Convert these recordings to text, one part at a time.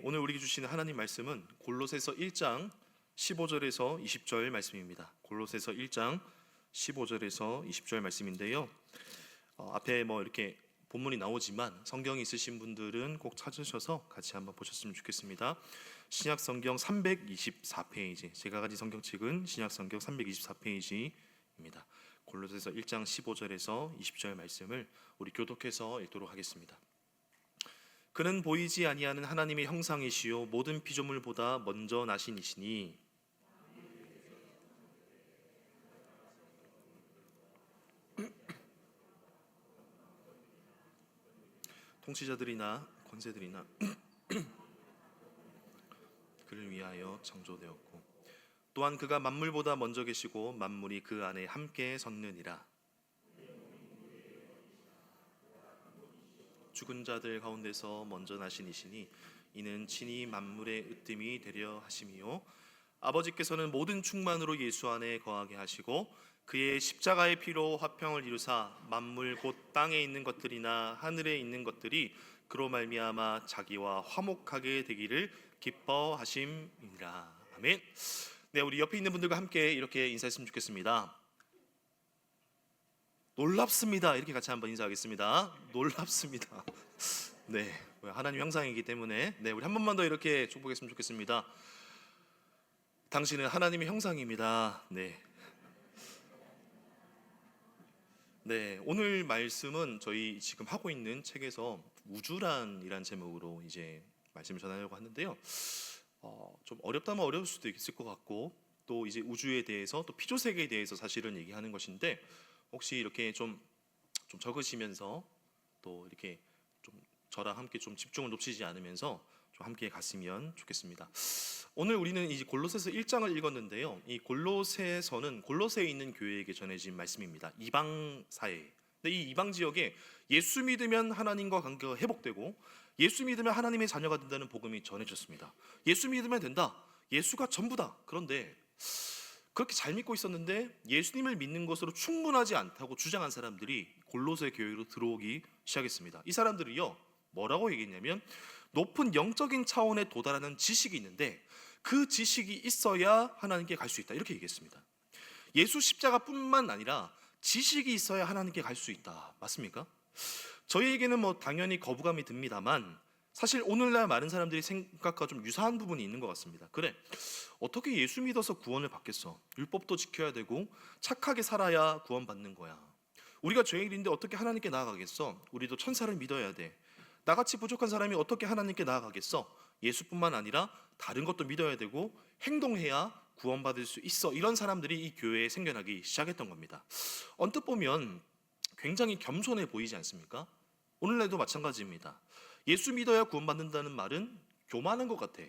오늘 우리에게 주시는 하나님 말씀은 골로새서 1장 15절에서 20절 말씀입니다. 골로새서 1장 15절에서 20절 말씀인데요. 앞에 이렇게 본문이 나오지만 성경이 있으신 분들은 꼭 찾으셔서 같이 한번 보셨으면 좋겠습니다. 신약 성경 324페이지, 제가 가진 성경책은 신약 성경 324페이지입니다. 골로새서 1장 15절에서 20절 말씀을 우리 교독해서 읽도록 하겠습니다. 그는 보이지 아니하는 하나님의 형상이시요 모든 피조물보다 먼저 나신 이시니 통치자들이나 권세들이나 그를 위하여 창조되었고 또한 그가 만물보다 먼저 계시고 만물이 그 안에 함께 섰느니라. 죽은 자들 가운데서 먼저 나신 이시니 이는 친히 만물의 으뜸이 되려 하심이요 아버지께서는 모든 충만으로 예수 안에 거하게 하시고 그의 십자가의 피로 화평을 이루사 만물 곧 땅에 있는 것들이나 하늘에 있는 것들이 그로 말미암아 자기와 화목하게 되기를 기뻐하심이니라. 아멘. 네, 우리 옆에 있는 분들과 함께 이렇게 인사했으면 좋겠습니다. 놀랍습니다. 이렇게 같이 한번 인사하겠습니다. 놀랍습니다. 네, 하나님 형상이기 때문에 우리 한 번만 더 이렇게 축복했으면 좋겠습니다. 당신은 하나님의 형상입니다. 네, 오늘 말씀은 저희 지금 하고 있는 책에서 우주란이란 제목으로 이제 말씀을 전하려고 하는데요. 좀 어렵다면 어려울 수도 있을 것 같고 또 이제 우주에 대해서 또 피조세계에 대해서 사실은 얘기하는 것인데 혹시 이렇게 좀 적으시면서 또 이렇게 좀 저랑 함께 좀 집중을 놓치지 않으면서 좀 함께 갔으면 좋겠습니다. 오늘 우리는 이제 골로새서 1장을 읽었는데요. 이 골로새서는 골로새에 있는 교회에게 전해진 말씀입니다. 이방 사회. 근데 이 이방 지역에 예수 믿으면 하나님과 관계가 회복되고 예수 믿으면 하나님의 자녀가 된다는 복음이 전해졌습니다. 예수 믿으면 된다. 예수가 전부다. 그런데 그렇게 잘 믿고 있었는데 예수님을 믿는 것으로 충분하지 않다고 주장한 사람들이 골로새 교회로 들어오기 시작했습니다. 이 사람들이요, 뭐라고 얘기했냐면 높은 영적인 차원에 도달하는 지식이 있는데 그 지식이 있어야 하나님께 갈 수 있다, 이렇게 얘기했습니다. 예수 십자가뿐만 아니라 지식이 있어야 하나님께 갈 수 있다. 맞습니까? 저희에게는 당연히 거부감이 듭니다만 사실 오늘날 많은 사람들이 생각과 좀 유사한 부분이 있는 것 같습니다. 그래, 어떻게 예수 믿어서 구원을 받겠어? 율법도 지켜야 되고 착하게 살아야 구원받는 거야. 우리가 죄인인데 어떻게 하나님께 나아가겠어? 우리도 천사를 믿어야 돼. 나같이 부족한 사람이 어떻게 하나님께 나아가겠어? 예수뿐만 아니라 다른 것도 믿어야 되고 행동해야 구원받을 수 있어. 이런 사람들이 이 교회에 생겨나기 시작했던 겁니다. 언뜻 보면 굉장히 겸손해 보이지 않습니까? 오늘날도 마찬가지입니다. 예수 믿어야 구원받는다는 말은 교만한 것 같아.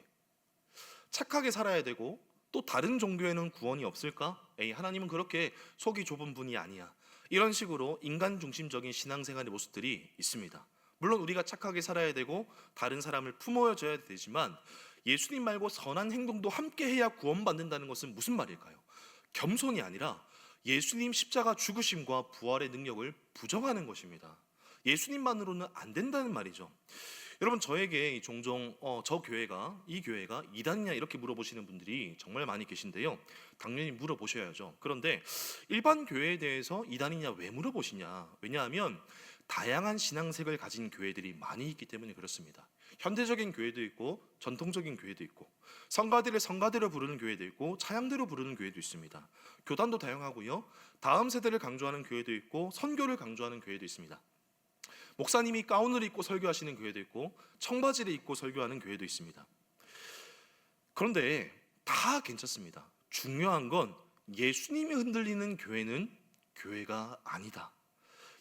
착하게 살아야 되고 또 다른 종교에는 구원이 없을까? 에이, 하나님은 그렇게 속이 좁은 분이 아니야. 이런 식으로 인간 중심적인 신앙생활의 모습들이 있습니다. 물론 우리가 착하게 살아야 되고 다른 사람을 품어줘야 되지만 예수님 말고 선한 행동도 함께 해야 구원받는다는 것은 무슨 말일까요? 겸손이 아니라 예수님 십자가 죽으심과 부활의 능력을 부정하는 것입니다. 예수님만으로는 안 된다는 말이죠. 여러분, 저에게 종종 이 교회가 이단이냐 이렇게 물어보시는 분들이 정말 많이 계신데요. 당연히 물어보셔야죠. 그런데 일반 교회에 대해서 이단이냐 왜 물어보시냐? 왜냐하면 다양한 신앙색을 가진 교회들이 많이 있기 때문에 그렇습니다. 현대적인 교회도 있고 전통적인 교회도 있고 성가대를 성가대로 부르는 교회도 있고 차양대로 부르는 교회도 있습니다. 교단도 다양하고요. 다음 세대를 강조하는 교회도 있고 선교를 강조하는 교회도 있습니다. 목사님이 가운을 입고 설교하시는 교회도 있고 청바지를 입고 설교하는 교회도 있습니다. 그런데 다 괜찮습니다. 중요한 건 예수님이 흔들리는 교회는 교회가 아니다.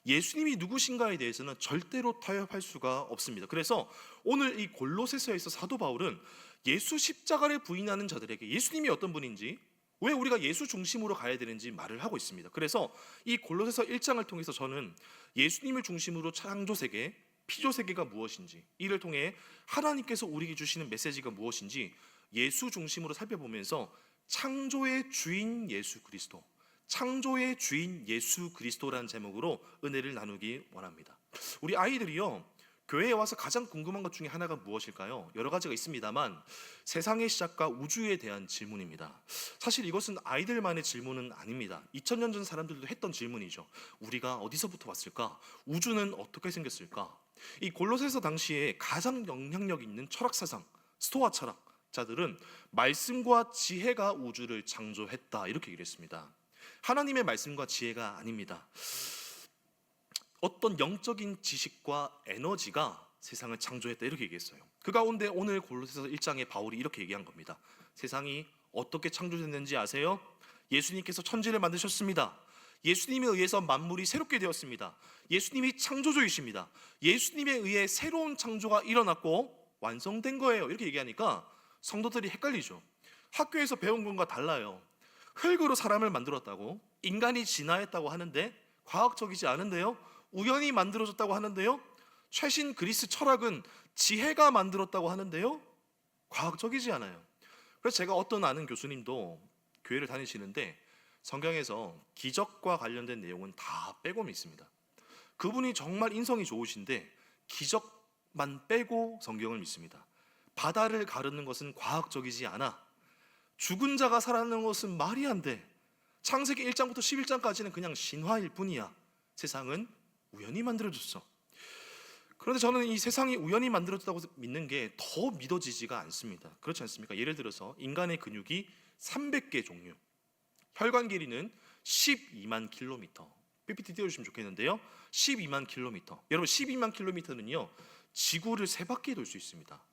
예수님이 누구신가에 대해서는 절대로 타협할 수가 없습니다. 그래서 오늘 이 골로새서에서 사도 바울은 예수 십자가를 부인하는 자들에게 예수님이 어떤 분인지, 왜 우리가 예수 중심으로 가야 되는지 말을 하고 있습니다. 그래서 이 골로새서 1장을 통해서 저는 예수님을 중심으로 창조세계, 피조세계가 무엇인지, 이를 통해 하나님께서 우리에게 주시는 메시지가 무엇인지 예수 중심으로 살펴보면서 창조의 주인 예수 그리스도, 창조의 주인 예수 그리스도라는 제목으로 은혜를 나누기 원합니다. 우리 아이들이요, 교회에 와서 가장 궁금한 것 중에 하나가 무엇일까요? 여러 가지가 있습니다만 세상의 시작과 우주에 대한 질문입니다. 사실 이것은 아이들만의 질문은 아닙니다. 2000년 전 사람들도 했던 질문이죠. 우리가 어디서부터 왔을까? 우주는 어떻게 생겼을까? 이 골로새서 당시에 가장 영향력 있는 철학 사상, 스토아 철학자들은 말씀과 지혜가 우주를 창조했다 이렇게 얘기를 했습니다. 하나님의 말씀과 지혜가 아닙니다. 어떤 영적인 지식과 에너지가 세상을 창조했다 이렇게 얘기했어요. 그 가운데 오늘 골로새서 1장에 바울이 이렇게 얘기한 겁니다. 세상이 어떻게 창조됐는지 아세요? 예수님께서 천지를 만드셨습니다. 예수님에 의해서 만물이 새롭게 되었습니다. 예수님이 창조주이십니다. 예수님에 의해 새로운 창조가 일어났고 완성된 거예요. 이렇게 얘기하니까 성도들이 헷갈리죠. 학교에서 배운 것과 달라요. 흙으로 사람을 만들었다고, 인간이 진화했다고 하는데 과학적이지 않은데요. 우연히 만들어졌다고 하는데요. 최신 그리스 철학은 지혜가 만들었다고 하는데요. 과학적이지 않아요. 그래서 제가 어떤 아는 교수님도 교회를 다니시는데 성경에서 기적과 관련된 내용은 다 빼고 믿습니다. 그분이 정말 인성이 좋으신데 기적만 빼고 성경을 믿습니다. 바다를 가르는 것은 과학적이지 않아. 죽은 자가 살아나는 것은 말이 안 돼. 창세기 1장부터 11장까지는 그냥 신화일 뿐이야. 세상은 우연히 만들어졌어. 그런데 저는 이 세상이 우연히 만들어졌다고 믿는 게 더 믿어지지가 않습니다. 그렇지 않습니까? 예를 들어서 인간의 근육이 300개 종류, 혈관 길이는 12만 킬로미터. PPT 띄워주시면 좋겠는데요. 12만 킬로미터. 여러분 12만 킬로미터는요 지구를 3바퀴 돌 수 있습니다.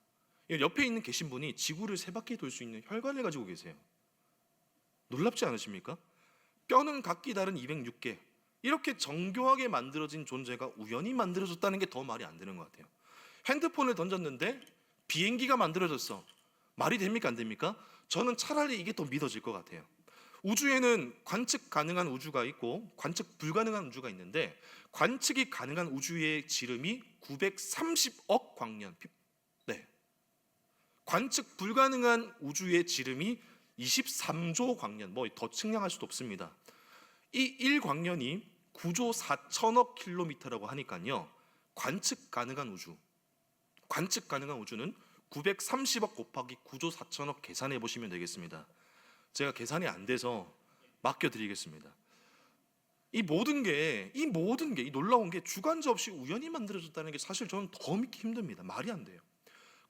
옆에 있는 계신 분이 지구를 3바퀴 돌 수 있는 혈관을 가지고 계세요. 놀랍지 않으십니까? 뼈는 각기 다른 206개. 이렇게 정교하게 만들어진 존재가 우연히 만들어졌다는 게 더 말이 안 되는 것 같아요. 핸드폰을 던졌는데 비행기가 만들어졌어. 말이 됩니까 안 됩니까? 저는 차라리 이게 더 믿어질 것 같아요. 우주에는 관측 가능한 우주가 있고 관측 불가능한 우주가 있는데 관측이 가능한 우주의 지름이 930억 광년. 네. 관측 불가능한 우주의 지름이 23조 광년. 뭐 더 측량할 수도 없습니다. 이 1광년이 9조 4천억 킬로미터라고 하니까요. 관측 가능한 우주는 930억 곱하기 9조 4천억 계산해 보시면 되겠습니다. 제가 계산이 안 돼서 맡겨드리겠습니다. 이 모든 게 이 놀라운 게 주관자 없이 우연히 만들어졌다는 게 사실 저는 더 믿기 힘듭니다. 말이 안 돼요.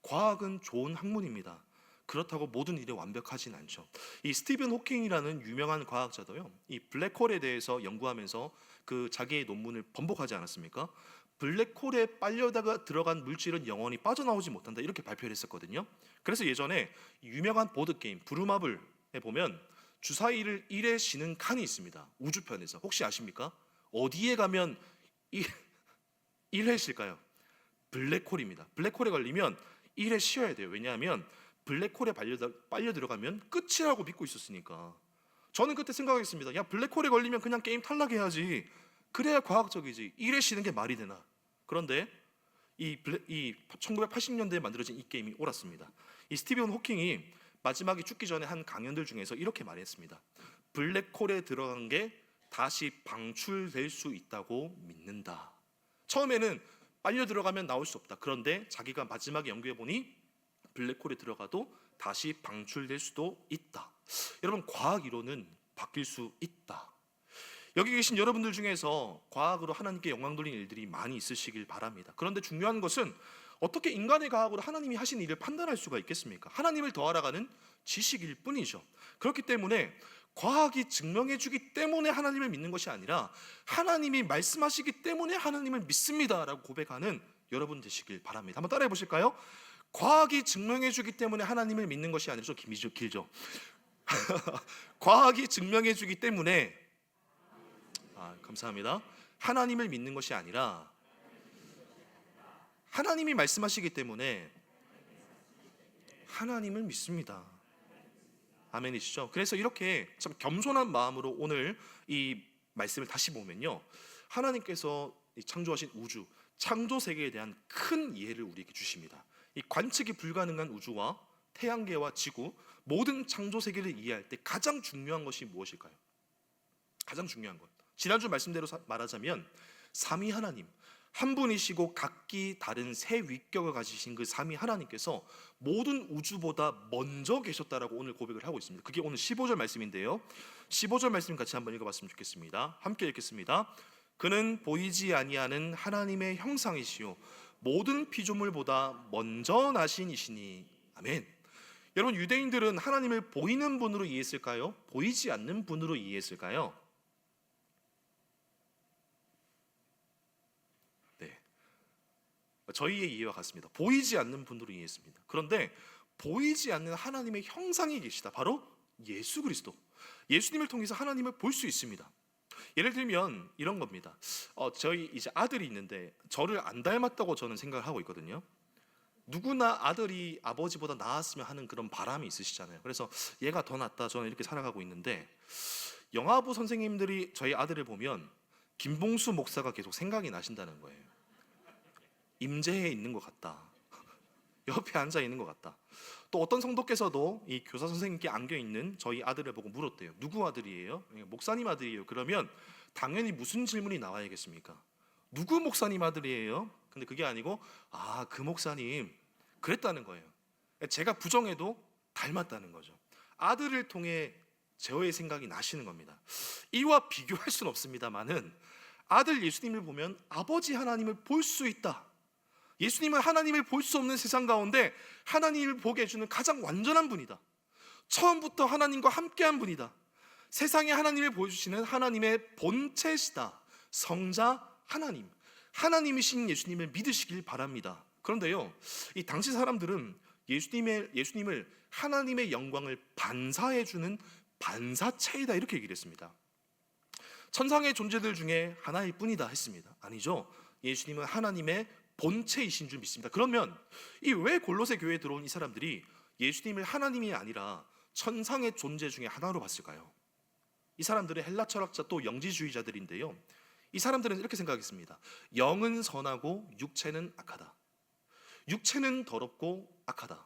과학은 좋은 학문입니다. 그렇다고 모든 일이 완벽하진 않죠. 이 스티븐 호킹이라는 유명한 과학자도요. 이 블랙홀에 대해서 연구하면서 그 자기의 논문을 번복하지 않았습니까? 블랙홀에 빨려다가 들어간 물질은 영원히 빠져나오지 못한다 이렇게 발표를 했었거든요. 그래서 예전에 유명한 보드 게임 브루마블에 보면 주사위를 1에 쉬는 칸이 있습니다. 우주편에서 혹시 아십니까? 어디에 가면 1회 쉴까요? 블랙홀입니다. 블랙홀에 걸리면 1회 쉬어야 돼요. 왜냐하면 블랙홀에 빨려 들어가면 끝이라고 믿고 있었으니까. 저는 그때 생각했습니다. 야, 블랙홀에 걸리면 그냥 게임 탈락해야지. 그래야 과학적이지. 1회 쉬는 게 말이 되나. 그런데 이 1980년대에 만들어진 이 게임이 옳았습니다. 이 스티븐 호킹이 마지막에 죽기 전에 한 강연들 중에서 이렇게 말했습니다. 블랙홀에 들어간 게 다시 방출될 수 있다고 믿는다. 처음에는 빨려 들어가면 나올 수 없다. 그런데 자기가 마지막에 연구해 보니 블랙홀에 들어가도 다시 방출될 수도 있다. 여러분 과학 이론은 바뀔 수 있다. 여기 계신 여러분들 중에서 과학으로 하나님께 영광 돌리는 일들이 많이 있으시길 바랍니다. 그런데 중요한 것은 어떻게 인간의 과학으로 하나님이 하신 일을 판단할 수가 있겠습니까? 하나님을 더 알아가는 지식일 뿐이죠. 그렇기 때문에 과학이 증명해 주기 때문에 하나님을 믿는 것이 아니라 하나님이 말씀하시기 때문에 하나님을 믿습니다라고 고백하는 여러분 되시길 바랍니다. 한번 따라해 보실까요? 과학이 증명해 주기 때문에 하나님을 믿는 것이 아니라 좀 길죠. 과학이 증명해 주기 때문에 감사합니다. 하나님을 믿는 것이 아니라 하나님이 말씀하시기 때문에 하나님을 믿습니다. 아멘이시죠? 그래서 이렇게 참 겸손한 마음으로 오늘 이 말씀을 다시 보면요, 하나님께서 창조하신 우주, 창조 세계에 대한 큰 이해를 우리에게 주십니다. 이 관측이 불가능한 우주와 태양계와 지구, 모든 창조 세계를 이해할 때 가장 중요한 것이 무엇일까요? 가장 중요한 것, 지난주 말씀대로 말하자면 삼위 하나님, 한 분이시고 각기 다른 세 위격을 가지신 그 삼위 하나님께서 모든 우주보다 먼저 계셨다라고 오늘 고백을 하고 있습니다. 그게 오늘 15절 말씀인데요. 15절 말씀 같이 한번 읽어봤으면 좋겠습니다. 함께 읽겠습니다. 그는 보이지 아니하는 하나님의 형상이시요 모든 피조물보다 먼저 나신 이시니. 아멘. 여러분, 유대인들은 하나님을 보이는 분으로 이해했을까요? 보이지 않는 분으로 이해했을까요? 네, 저희의 이해와 같습니다. 보이지 않는 분으로 이해했습니다. 그런데 보이지 않는 하나님의 형상이 계시다. 바로 예수 그리스도. 예수님을 통해서 하나님을 볼 수 있습니다. 예를 들면 이런 겁니다. 저희 이제 아들이 있는데 저를 안 닮았다고 저는 생각을 하고 있거든요. 누구나 아들이 아버지보다 나았으면 하는 그런 바람이 있으시잖아요. 그래서 얘가 더 낫다, 저는 이렇게 살아가고 있는데, 영화부 선생님들이 저희 아들을 보면 김봉수 목사가 계속 생각이 나신다는 거예요. 임재해 있는 것 같다, 옆에 앉아 있는 것 같다. 또 어떤 성도께서도 이 교사 선생님께 안겨 있는 저희 아들을 보고 물었대요. 누구 아들이에요? 목사님 아들이에요. 그러면 당연히 무슨 질문이 나와야겠습니까? 누구 목사님 아들이에요? 근데 그게 아니고 그 목사님 그랬다는 거예요. 제가 부정해도 닮았다는 거죠. 아들을 통해 저의 생각이 나시는 겁니다. 이와 비교할 수는 없습니다만은 아들 예수님을 보면 아버지 하나님을 볼 수 있다. 예수님은 하나님을 볼 수 없는 세상 가운데 하나님을 보게 해주는 가장 완전한 분이다. 처음부터 하나님과 함께한 분이다. 세상에 하나님을 보여주시는 하나님의 본체시다. 성자 하나님, 하나님이신 예수님을 믿으시길 바랍니다. 그런데요, 이 당시 사람들은 예수님을 하나님의 영광을 반사해주는 반사체이다 이렇게 얘기를 했습니다. 천상의 존재들 중에 하나일 뿐이다 했습니다. 아니죠. 예수님은 하나님의 본체이신 줄 믿습니다. 그러면 이 왜 골로새 교회에 들어온 이 사람들이 예수님을 하나님이 아니라 천상의 존재 중에 하나로 봤을까요? 이 사람들은 헬라 철학자 또 영지주의자들인데요, 이 사람들은 이렇게 생각했습니다. 영은 선하고 육체는 악하다. 육체는 더럽고 악하다.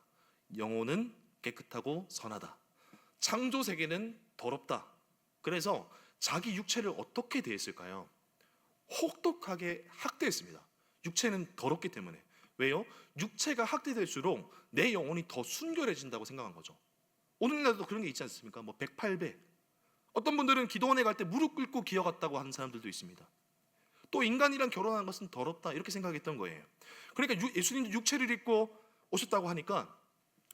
영혼은 깨끗하고 선하다. 창조 세계는 더럽다. 그래서 자기 육체를 어떻게 대했을까요? 혹독하게 학대했습니다. 육체는 더럽기 때문에. 왜요? 육체가 학대될수록 내 영혼이 더 순결해진다고 생각한 거죠. 오늘날도 그런 게 있지 않습니까? 108배. 어떤 분들은 기도원에 갈 때 무릎 꿇고 기어갔다고 하는 사람들도 있습니다. 또 인간이랑 결혼하는 것은 더럽다 이렇게 생각했던 거예요. 그러니까 예수님도 육체를 입고 오셨다고 하니까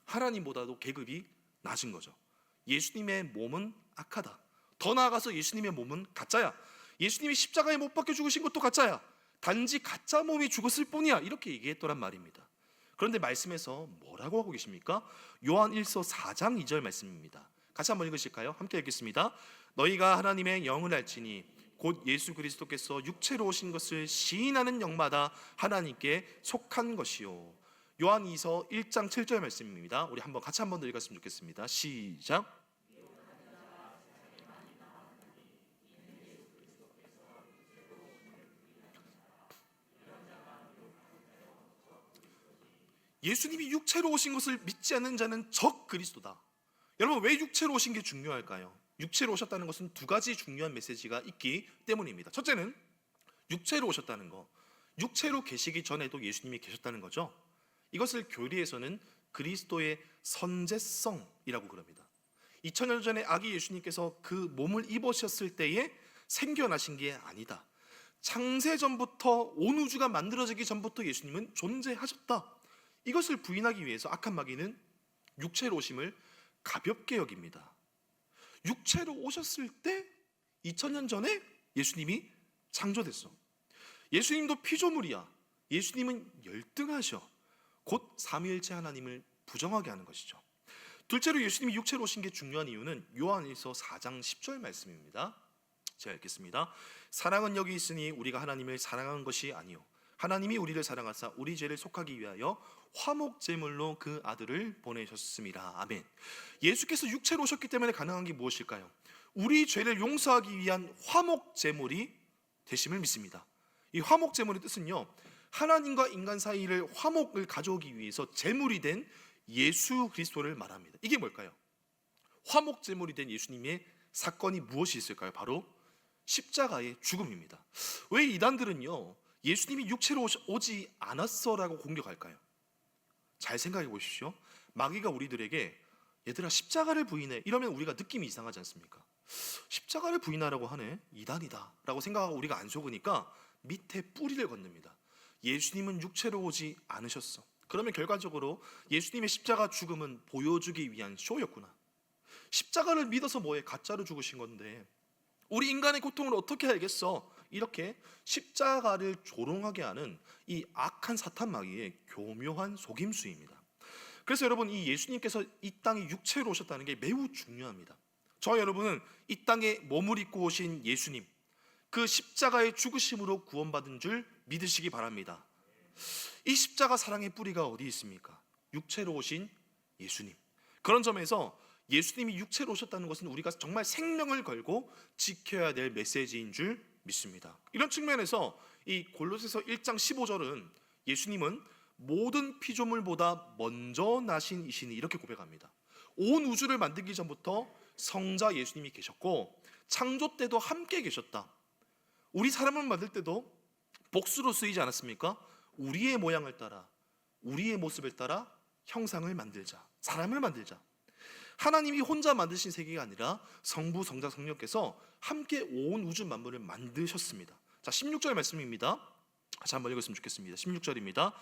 하나님보다도 계급이 낮은 거죠. 예수님의 몸은 악하다. 더 나아가서 예수님의 몸은 가짜야. 예수님이 십자가에 못 박혀 죽으신 것도 가짜야. 단지 가짜 몸이 죽었을 뿐이야. 이렇게 얘기했더란 말입니다. 그런데 말씀에서 뭐라고 하고 계십니까? 요한 1서 4장 2절 말씀입니다. 같이 한번 읽으실까요? 함께 읽겠습니다. 너희가 하나님의 영을 알지니 곧 예수 그리스도께서 육체로 오신 것을 시인하는 영마다 하나님께 속한 것이요. 요한 2서 1장 7절 말씀입니다. 우리 한번 같이 한번 더 읽었으면 좋겠습니다. 시작. 예수님이 육체로 오신 것을 믿지 않는 자는 적 그리스도다. 여러분, 왜 육체로 오신 게 중요할까요? 육체로 오셨다는 것은 두 가지 중요한 메시지가 있기 때문입니다. 첫째는 육체로 오셨다는 거, 육체로 계시기 전에도 예수님이 계셨다는 거죠. 이것을 교리에서는 그리스도의 선제성이라고 그럽니다. 2000년 전에 아기 예수님께서 그 몸을 입으셨을 때에 생겨나신 게 아니다. 창세전부터 온 우주가 만들어지기 전부터 예수님은 존재하셨다. 이것을 부인하기 위해서 악한 마귀는 육체로 오심을 가볍게 여깁니다. 육체로 오셨을 때 2000년 전에 예수님이 창조됐어. 예수님도 피조물이야. 예수님은 열등하셔. 곧 삼위일체 하나님을 부정하게 하는 것이죠. 둘째로 예수님이 육체로 오신 게 중요한 이유는 요한일서 4장 10절 말씀입니다. 제가 읽겠습니다. 사랑은 여기 있으니 우리가 하나님을 사랑한 것이 아니요 하나님이 우리를 사랑하사 우리 죄를 속하기 위하여 화목제물로 그 아들을 보내셨습니다. 아멘. 예수께서 육체로 오셨기 때문에 가능한 게 무엇일까요? 우리 죄를 용서하기 위한 화목제물이 되심을 믿습니다. 이 화목제물의 뜻은요, 하나님과 인간 사이를 화목을 가져오기 위해서 제물이 된 예수 그리스도를 말합니다. 이게 뭘까요? 화목제물이 된 예수님의 사건이 무엇이 있을까요? 바로 십자가의 죽음입니다. 왜 이단들은요, 예수님이 육체로 오지 않았어라고 공격할까요? 잘 생각해 보십시오. 마귀가 우리들에게 얘들아 십자가를 부인해 이러면 우리가 느낌이 이상하지 않습니까? 십자가를 부인하라고 하네, 이단이다 라고 생각하고 우리가 안 속으니까 밑에 뿌리를 건넵니다. 예수님은 육체로 오지 않으셨어. 그러면 결과적으로 예수님의 십자가 죽음은 보여주기 위한 쇼였구나. 십자가를 믿어서 뭐해? 가짜로 죽으신 건데 우리 인간의 고통을 어떻게 알겠어? 이렇게 십자가를 조롱하게 하는 이 악한 사탄 마귀의 교묘한 속임수입니다. 그래서 여러분, 이 예수님께서 이 땅에 육체로 오셨다는 게 매우 중요합니다. 저 여러분은 이 땅에 몸을 입고 오신 예수님, 그 십자가의 죽으심으로 구원받은 줄 믿으시기 바랍니다. 이 십자가 사랑의 뿌리가 어디 있습니까? 육체로 오신 예수님. 그런 점에서 예수님이 육체로 오셨다는 것은 우리가 정말 생명을 걸고 지켜야 될 메시지인 줄 믿습니다. 이런 측면에서 이 골로새서 1장 15절은 예수님은 모든 피조물보다 먼저 나신 이시니 이렇게 고백합니다. 온 우주를 만들기 전부터 성자 예수님이 계셨고 창조 때도 함께 계셨다. 우리 사람을 만들 때도 복수로 쓰이지 않았습니까? 우리의 모양을 따라, 우리의 모습을 따라 형상을 만들자, 사람을 만들자. 하나님이 혼자 만드신 세계가 아니라 성부, 성자, 성령께서 함께 온 우주 만물을 만드셨습니다. 자, 16절 말씀입니다. 같이 한번 읽었으면 좋겠습니다. 16절입니다.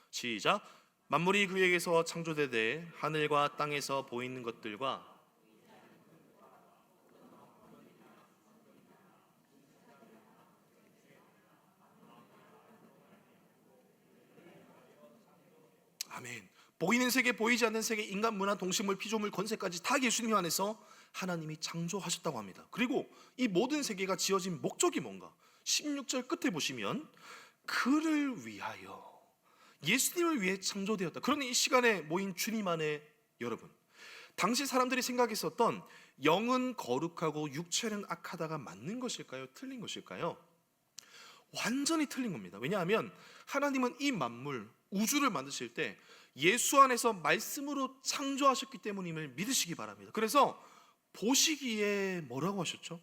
시작. 만물이 그에게서 창조되되 하늘과 땅에서 보이는 것들과 아멘. 보이는 세계, 보이지 않는 세계, 인간, 문화, 동식물, 피조물, 권세까지 다 예수님 안에서 하나님이 창조하셨다고 합니다. 그리고 이 모든 세계가 지어진 목적이 뭔가? 16절 끝에 보시면 그를 위하여, 예수님을 위해 창조되었다. 그러니 이 시간에 모인 주님 안에 여러분, 당시 사람들이 생각했었던 영은 거룩하고 육체는 악하다가 맞는 것일까요? 틀린 것일까요? 완전히 틀린 겁니다. 왜냐하면 하나님은 이 만물, 우주를 만드실 때 예수 안에서 말씀으로 창조하셨기 때문임을 믿으시기 바랍니다. 그래서 보시기에 뭐라고 하셨죠?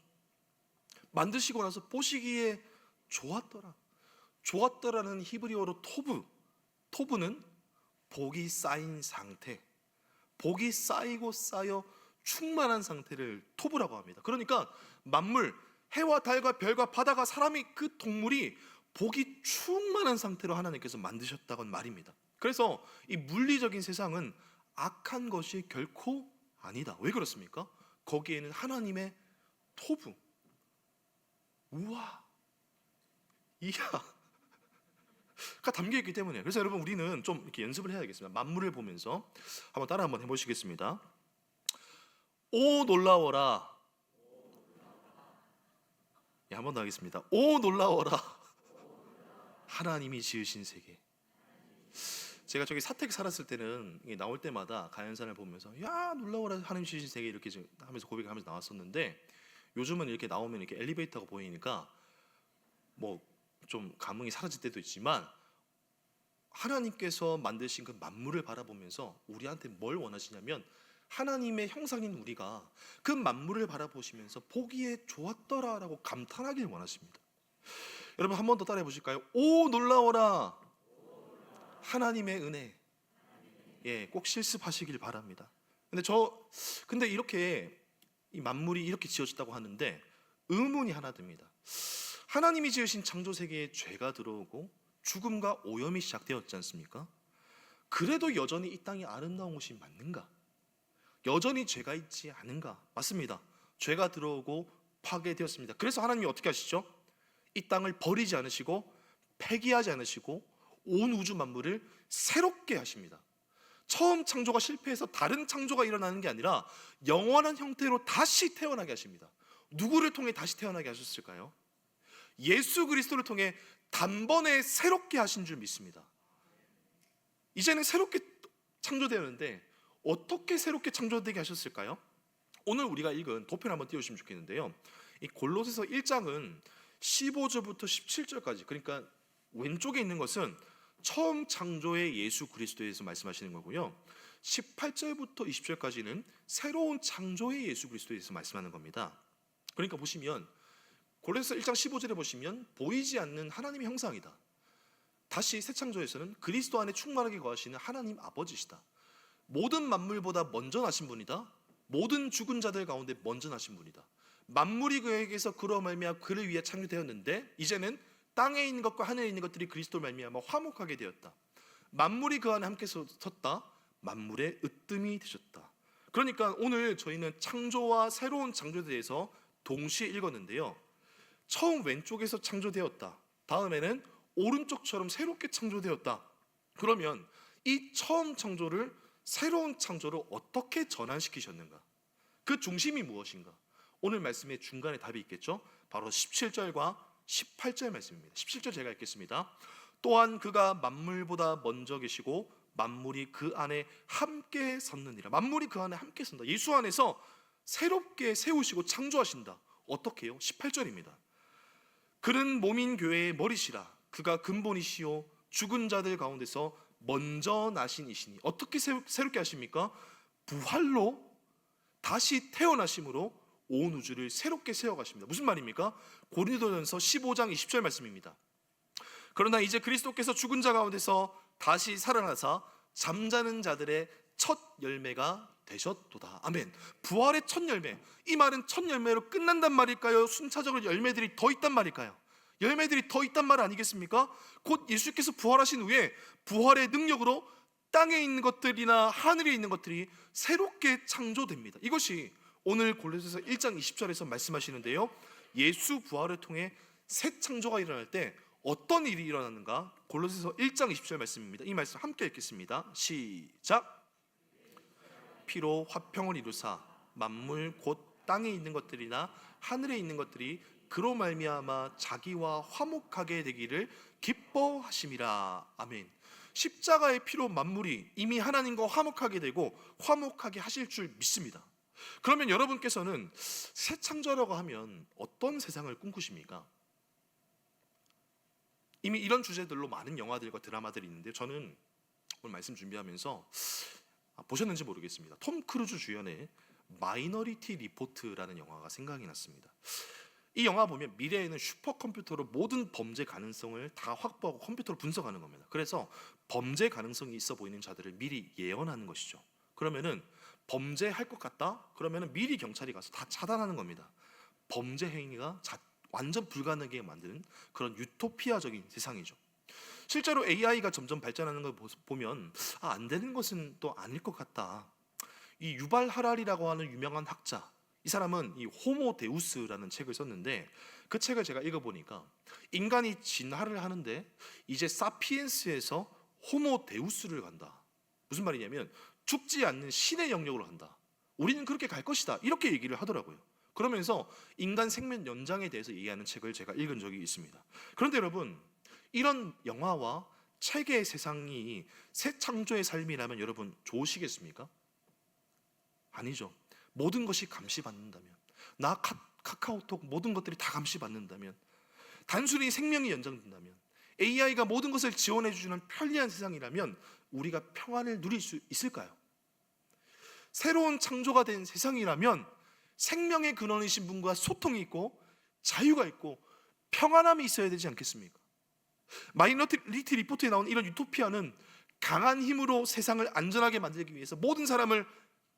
만드시고 나서 보시기에 좋았더라. 좋았더라는 히브리어로 토브, 토브는 복이 쌓인 상태, 복이 쌓이고 쌓여 충만한 상태를 토브라고 합니다. 그러니까 만물, 해와 달과 별과 바다가, 사람이, 그 동물이 복이 충만한 상태로 하나님께서 만드셨다고 말입니다. 그래서 이 물리적인 세상은 악한 것이 결코 아니다. 왜 그렇습니까? 거기에는 하나님의 토부, 우와, 이하가 담겨있기 때문에. 그래서 여러분, 우리는 좀 이렇게 연습을 해야 되겠습니다. 만물을 보면서 한번 따라 한번 해보시겠습니다. 오 놀라워라. 예, 한번 더 하겠습니다. 오 놀라워라. 하나님이 지으신 세계. 제가 저기 사택 살았을 때는 나올 때마다 가연산을 보면서 야 놀라워라 하나님 지으신 세계 이렇게 하면서 고백하면서 나왔었는데, 요즘은 이렇게 나오면 이렇게 엘리베이터가 보이니까 뭐 좀 감흥이 사라질 때도 있지만, 하나님께서 만드신 그 만물을 바라보면서 우리한테 뭘 원하시냐면, 하나님의 형상인 우리가 그 만물을 바라보시면서 보기에 좋았더라라고 감탄하길 원하십니다. 여러분, 한 번 더 따라해 보실까요? 오 놀라워라 하나님의 은혜. 예, 꼭 실습하시길 바랍니다. 근데 이렇게 이 만물이 이렇게 지어졌다고 하는데 의문이 하나 듭니다. 하나님이 지으신 창조 세계에 죄가 들어오고 죽음과 오염이 시작되었지 않습니까? 그래도 여전히 이 땅이 아름다운 곳이 맞는가? 여전히 죄가 있지 않은가? 맞습니다. 죄가 들어오고 파괴되었습니다. 그래서 하나님이 어떻게 하시죠? 이 땅을 버리지 않으시고 폐기하지 않으시고 온 우주 만물을 새롭게 하십니다. 처음 창조가 실패해서 다른 창조가 일어나는 게 아니라 영원한 형태로 다시 태어나게 하십니다. 누구를 통해 다시 태어나게 하셨을까요? 예수 그리스도를 통해 단번에 새롭게 하신 줄 믿습니다. 이제는 새롭게 창조되었는데 어떻게 새롭게 창조되게 하셨을까요? 오늘 우리가 읽은 도편 한번 띄우시면 좋겠는데요, 이 골로새서 1장은 15절부터 17절까지, 그러니까 왼쪽에 있는 것은 처음 창조의 예수 그리스도에서 말씀하시는 거고요, 18절부터 20절까지는 새로운 창조의 예수 그리스도에서 말씀하는 겁니다. 그러니까 보시면 골로새서 1장 15절에 보시면 보이지 않는 하나님의 형상이다, 다시 새 창조에서는 그리스도 안에 충만하게 거하시는 하나님 아버지시다. 모든 만물보다 먼저 나신 분이다. 모든 죽은 자들 가운데 먼저 나신 분이다. 만물이 그에게서 그로 말미암아 그를 위해 창조되었는데 이제는 땅에 있는 것과 하늘에 있는 것들이 그리스도로 말미암아 화목하게 되었다. 만물이 그 안에 함께 섰다. 만물의 으뜸이 되셨다. 그러니까 오늘 저희는 창조와 새로운 창조에 대해서 동시에 읽었는데요. 처음 왼쪽에서 창조되었다. 다음에는 오른쪽처럼 새롭게 창조되었다. 그러면 이 처음 창조를 새로운 창조로 어떻게 전환시키셨는가? 그 중심이 무엇인가? 오늘 말씀의 중간에 답이 있겠죠? 바로 17절과 18절 말씀입니다. 17절 제가 읽겠습니다. 또한 그가 만물보다 먼저 계시고 만물이 그 안에 함께 섰느니라. 만물이 그 안에 함께 선다. 예수 안에서 새롭게 세우시고 창조하신다. 어떻게 해요? 18절입니다. 그는 몸인 교회의 머리시라. 그가 근본이시요 죽은 자들 가운데서 먼저 나신 이시니. 어떻게 새롭게 하십니까? 부활로 다시 태어나심으로 온 우주를 새롭게 세워가십니다. 무슨 말입니까? 고린도전서 15장 20절 말씀입니다. 그러나 이제 그리스도께서 죽은 자 가운데서 다시 살아나사 잠자는 자들의 첫 열매가 되셨도다. 아멘. 부활의 첫 열매. 이 말은 첫 열매로 끝난단 말일까요? 순차적으로 열매들이 더 있단 말일까요? 열매들이 더 있단 말 아니겠습니까? 곧 예수께서 부활하신 후에 부활의 능력으로 땅에 있는 것들이나 하늘에 있는 것들이 새롭게 창조됩니다. 이것이 오늘 골로새서 1장 20절에서 말씀하시는데요. 예수 부활을 통해 새 창조가 일어날 때 어떤 일이 일어나는가? 골로새서 1장 20절 말씀입니다. 이 말씀 함께 읽겠습니다. 시작. 피로 화평을 이루사 만물 곧 땅에 있는 것들이나 하늘에 있는 것들이 그로 말미암아 자기와 화목하게 되기를 기뻐하심이라. 아멘. 십자가의 피로 만물이 이미 하나님과 화목하게 되고 화목하게 하실 줄 믿습니다. 그러면 여러분께서는 새 창조라고 하면 어떤 세상을 꿈꾸십니까? 이미 이런 주제들로 많은 영화들과 드라마들이 있는데 저는 오늘 말씀 준비하면서 보셨는지 모르겠습니다. 톰 크루즈 주연의 마이너리티 리포트라는 영화가 생각이 났습니다. 이 영화 보면 미래에는 슈퍼컴퓨터로 모든 범죄 가능성을 다 확보하고 컴퓨터로 분석하는 겁니다. 그래서 범죄 가능성이 있어 보이는 자들을 미리 예언하는 것이죠. 그러면은 범죄할 것 같다? 그러면은 미리 경찰이 가서 다 차단하는 겁니다. 범죄 행위가 완전 불가능하게 만드는 그런 유토피아적인 세상이죠. 실제로 AI가 점점 발전하는 걸 보면 안 되는 것은 또 아닐 것 같다. 이 유발 하랄이라고 하는 유명한 학자, 이 사람은 이 호모 데우스라는 책을 썼는데 그 책을 제가 읽어보니까 인간이 진화를 하는데 이제 사피엔스에서 호모 데우스를 간다. 무슨 말이냐면 죽지 않는 신의 영역으로 간다. 우리는 그렇게 갈 것이다. 이렇게 얘기를 하더라고요. 그러면서 인간 생명 연장에 대해서 얘기하는 책을 제가 읽은 적이 있습니다. 그런데 여러분, 이런 영화와 책의 세상이 새 창조의 삶이라면 여러분 좋으시겠습니까? 아니죠. 모든 것이 감시받는다면, 나 카카오톡 모든 것들이 다 감시받는다면, 단순히 생명이 연장된다면, AI가 모든 것을 지원해 주는 편리한 세상이라면 우리가 평안을 누릴 수 있을까요? 새로운 창조가 된 세상이라면 생명의 근원이신 분과 소통이 있고 자유가 있고 평안함이 있어야 되지 않겠습니까? 마이너리티 리포트에 나온 이런 유토피아는 강한 힘으로 세상을 안전하게 만들기 위해서 모든 사람을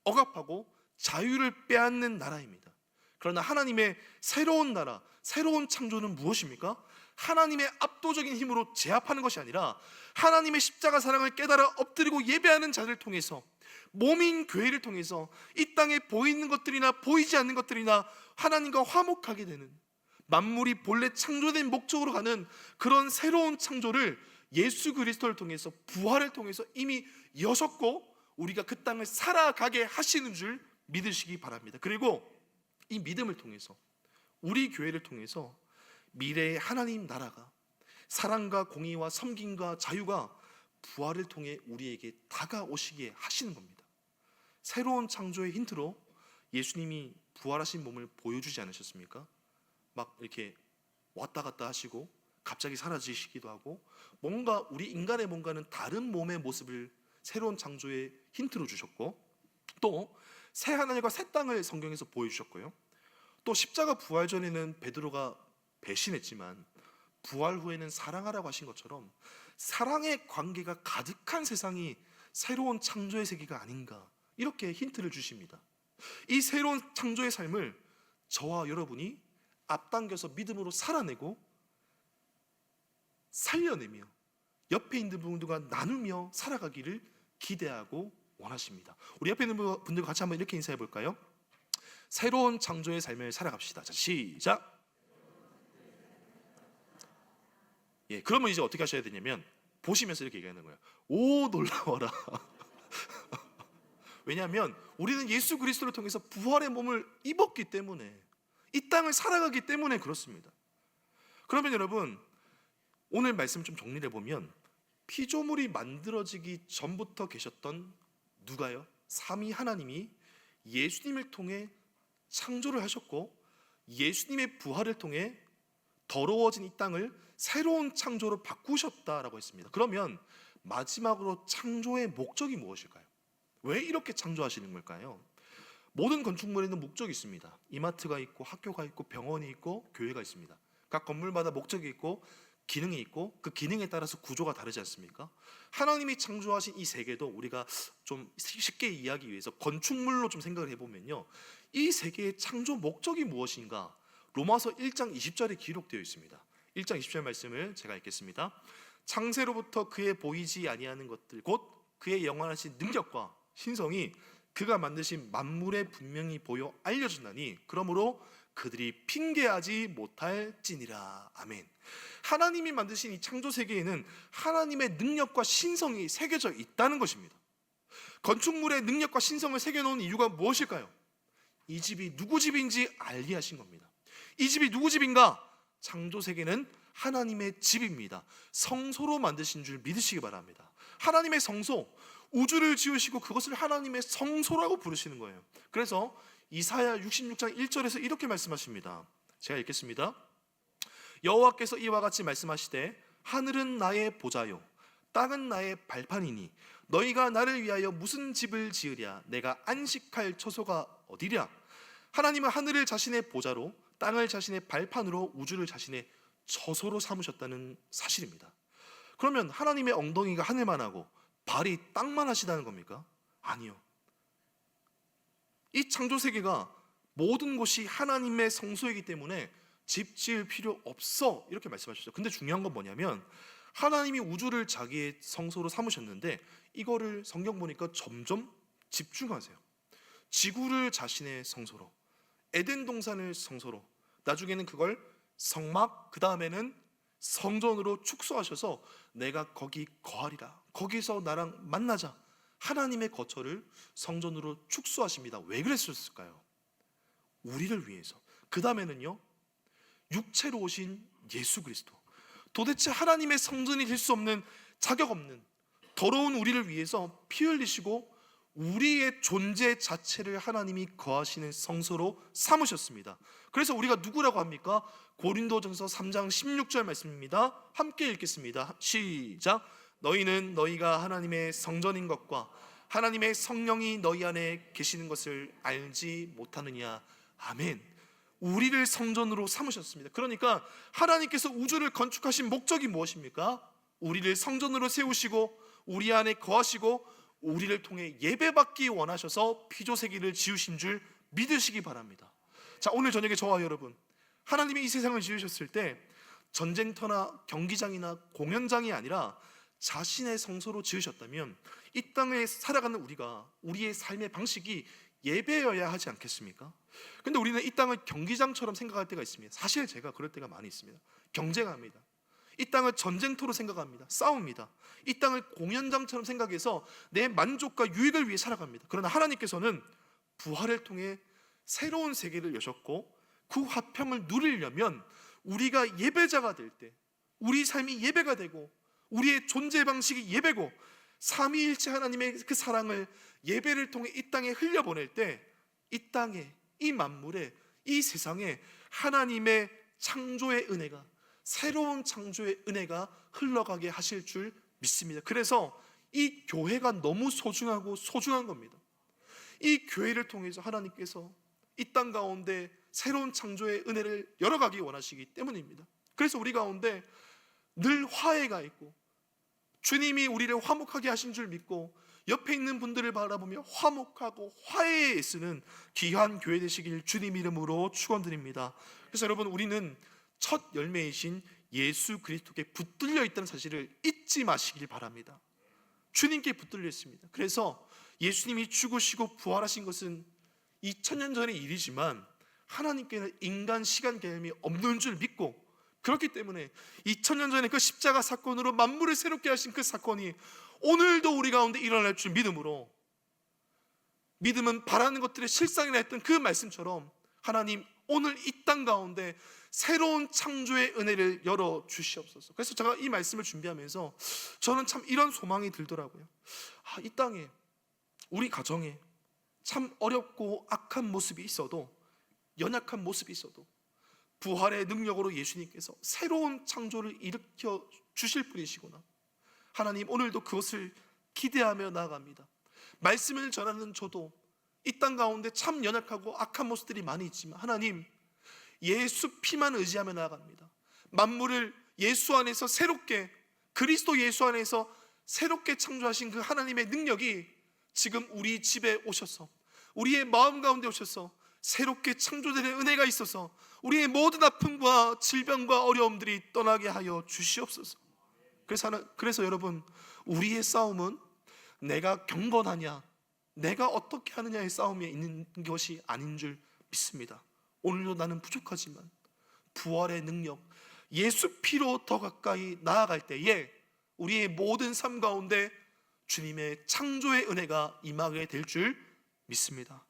억압하고 자유를 빼앗는 나라입니다. 그러나 하나님의 새로운 나라, 새로운 창조는 무엇입니까? 하나님의 압도적인 힘으로 제압하는 것이 아니라 하나님의 십자가 사랑을 깨달아 엎드리고 예배하는 자를 통해서, 몸인 교회를 통해서 이 땅에 보이는 것들이나 보이지 않는 것들이나 하나님과 화목하게 되는, 만물이 본래 창조된 목적으로 가는 그런 새로운 창조를 예수 그리스도를 통해서, 부활을 통해서 이미 여셨고 우리가 그 땅을 살아가게 하시는 줄 믿으시기 바랍니다. 그리고 이 믿음을 통해서 우리 교회를 통해서 미래의 하나님 나라가, 사랑과 공의와 섬김과 자유가 부활을 통해 우리에게 다가오시게 하시는 겁니다. 새로운 창조의 힌트로 예수님이 부활하신 몸을 보여주지 않으셨습니까? 막 이렇게 왔다 갔다 하시고 갑자기 사라지시기도 하고, 뭔가 우리 인간의 뭔가는 다른 몸의 모습을 새로운 창조의 힌트로 주셨고, 또 새 하늘과 새 땅을 성경에서 보여주셨고요. 또 십자가 부활 전에는 베드로가 배신했지만 부활 후에는 사랑하라고 하신 것처럼 사랑의 관계가 가득한 세상이 새로운 창조의 세계가 아닌가, 이렇게 힌트를 주십니다. 이 새로운 창조의 삶을 저와 여러분이 앞당겨서 믿음으로 살아내고 살려내며 옆에 있는 분들과 나누며 살아가기를 기대하고 원하십니다. 우리 옆에 있는 분들과 같이 한번 이렇게 인사해 볼까요? 새로운 창조의 삶을 살아갑시다. 자, 시작. 예, 그러면 이제 어떻게 하셔야 되냐면 보시면서 이렇게 얘기하는 거예요. 오, 놀라워라. 왜냐하면 우리는 예수 그리스도를 통해서 부활의 몸을 입었기 때문에, 이 땅을 살아가기 때문에 그렇습니다. 그러면 여러분, 오늘 말씀 좀 정리해 보면 피조물이 만들어지기 전부터 계셨던 누가요? 삼위 하나님이 예수님을 통해 창조를 하셨고, 예수님의 부활을 통해 더러워진 이 땅을 새로운 창조로 바꾸셨다라고 했습니다. 그러면 마지막으로 창조의 목적이 무엇일까요? 왜 이렇게 창조하시는 걸까요? 모든 건축물에는 목적이 있습니다. 이마트가 있고 학교가 있고 병원이 있고 교회가 있습니다. 각 건물마다 목적이 있고 기능이 있고 그 기능에 따라서 구조가 다르지 않습니까? 하나님이 창조하신 이 세계도 우리가 좀 쉽게 이해하기 위해서 건축물로 좀 생각을 해보면요, 이 세계의 창조 목적이 무엇인가? 로마서 1장 20절에 기록되어 있습니다. 1장 20절 말씀을 제가 읽겠습니다. 창세로부터 그의 보이지 아니하는 것들 곧 그의 영원하신 능력과 신성이 그가 만드신 만물에 분명히 보여 알려준다니 그러므로 그들이 핑계하지 못할지니라. 아멘. 하나님이 만드신 이 창조 세계에는 하나님의 능력과 신성이 새겨져 있다는 것입니다. 건축물의 능력과 신성을 새겨놓은 이유가 무엇일까요? 이 집이 누구 집인지 알게 하신 겁니다. 이 집이 누구 집인가? 창조 세계는 하나님의 집입니다. 성소로 만드신 줄 믿으시기 바랍니다. 하나님의 성소, 우주를 지으시고 그것을 하나님의 성소라고 부르시는 거예요. 그래서 이사야 66장 1절에서 이렇게 말씀하십니다. 제가 읽겠습니다. 여호와께서 이와 같이 말씀하시되 하늘은 나의 보좌요 땅은 나의 발판이니 너희가 나를 위하여 무슨 집을 지으랴? 내가 안식할 처소가 어디랴? 하나님은 하늘을 자신의 보좌로, 땅을 자신의 발판으로, 우주를 자신의 처소로 삼으셨다는 사실입니다. 그러면 하나님의 엉덩이가 하늘만 하고 발이 땅만 하시다는 겁니까? 아니요. 이 창조 세계가 모든 곳이 하나님의 성소이기 때문에 집 지을 필요 없어, 이렇게 말씀하셨죠. 근데 중요한 건 뭐냐면 하나님이 우주를 자기의 성소로 삼으셨는데 이거를 성경 보니까 점점 집중하세요. 지구를 자신의 성소로, 에덴 동산을 성소로, 나중에는 그걸 성막, 그 다음에는 성전으로 축소하셔서 내가 거기 거하리라, 거기서 나랑 만나자, 하나님의 거처를 성전으로 축소하십니다. 왜 그랬을까요? 우리를 위해서. 그 다음에는요, 육체로 오신 예수 그리스도, 도대체 하나님의 성전이 될 수 없는, 자격 없는 더러운 우리를 위해서 피 흘리시고 우리의 존재 자체를 하나님이 거하시는 성소로 삼으셨습니다. 그래서 우리가 누구라고 합니까? 고린도전서 3장 16절 말씀입니다. 함께 읽겠습니다. 시작. 너희는 너희가 하나님의 성전인 것과 하나님의 성령이 너희 안에 계시는 것을 알지 못하느냐. 아멘. 우리를 성전으로 삼으셨습니다. 그러니까 하나님께서 우주를 건축하신 목적이 무엇입니까? 우리를 성전으로 세우시고 우리 안에 거하시고 우리를 통해 예배받기 원하셔서 피조세계를 지으신 줄 믿으시기 바랍니다. 자, 오늘 저녁에 저와 여러분, 하나님이 이 세상을 지으셨을 때 전쟁터나 경기장이나 공연장이 아니라 자신의 성소로 지으셨다면 이 땅에 살아가는 우리가, 우리의 삶의 방식이 예배여야 하지 않겠습니까? 근데 우리는 이 땅을 경기장처럼 생각할 때가 있습니다. 사실 제가 그럴 때가 많이 있습니다. 경쟁합니다. 이 땅을 전쟁터로 생각합니다. 싸웁니다. 이 땅을 공연장처럼 생각해서 내 만족과 유익을 위해 살아갑니다. 그러나 하나님께서는 부활을 통해 새로운 세계를 여셨고 그 화평을 누리려면 우리가 예배자가 될 때, 우리 삶이 예배가 되고 우리의 존재 방식이 예배고 삼위일체 하나님의 그 사랑을 예배를 통해 이 땅에 흘려보낼 때 이 땅에, 이 만물에, 이 세상에 하나님의 창조의 은혜가, 새로운 창조의 은혜가 흘러가게 하실 줄 믿습니다. 그래서 이 교회가 너무 소중한 겁니다. 이 교회를 통해서 하나님께서 이 땅 가운데 새로운 창조의 은혜를 열어가기 원하시기 때문입니다. 그래서 우리 가운데 늘 화해가 있고 주님이 우리를 화목하게 하신 줄 믿고 옆에 있는 분들을 바라보며 화목하고 화해에 애쓰는 귀한 교회 되시길 주님 이름으로 축원드립니다. 그래서 여러분, 우리는 첫 열매이신 예수 그리스도께 붙들려 있다는 사실을 잊지 마시길 바랍니다. 주님께 붙들려 있습니다. 그래서 예수님이 죽으시고 부활하신 것은 2000년 전의 일이지만 하나님께는 인간 시간 개념이 없는 줄 믿고, 그렇기 때문에 2000년 전에 그 십자가 사건으로 만물을 새롭게 하신 그 사건이 오늘도 우리 가운데 일어날 줄 믿음으로, 믿음은 바라는 것들의 실상이라 했던 그 말씀처럼 하나님 오늘 이 땅 가운데 새로운 창조의 은혜를 열어 주시옵소서. 그래서 제가 이 말씀을 준비하면서 저는 참 이런 소망이 들더라고요. 이 땅에, 우리 가정에 참 어렵고 악한 모습이 있어도, 연약한 모습이 있어도 부활의 능력으로 예수님께서 새로운 창조를 일으켜 주실 분이시구나. 하나님, 오늘도 그것을 기대하며 나아갑니다. 말씀을 전하는 저도 이 땅 가운데 참 연약하고 악한 모습들이 많이 있지만 하나님, 예수 피만 의지하며 나아갑니다. 만물을 예수 안에서 새롭게, 그리스도 예수 안에서 새롭게 창조하신 그 하나님의 능력이 지금 우리 집에 오셔서, 우리의 마음 가운데 오셔서 새롭게 창조되는 은혜가 있어서 우리의 모든 아픔과 질병과 어려움들이 떠나게 하여 주시옵소서. 그래서 여러분, 우리의 싸움은 내가 경건하냐, 내가 어떻게 하느냐의 싸움에 있는 것이 아닌 줄 믿습니다. 오늘도 나는 부족하지만 부활의 능력, 예수 피로 더 가까이 나아갈 때에 우리의 모든 삶 가운데 주님의 창조의 은혜가 임하게 될 줄 믿습니다.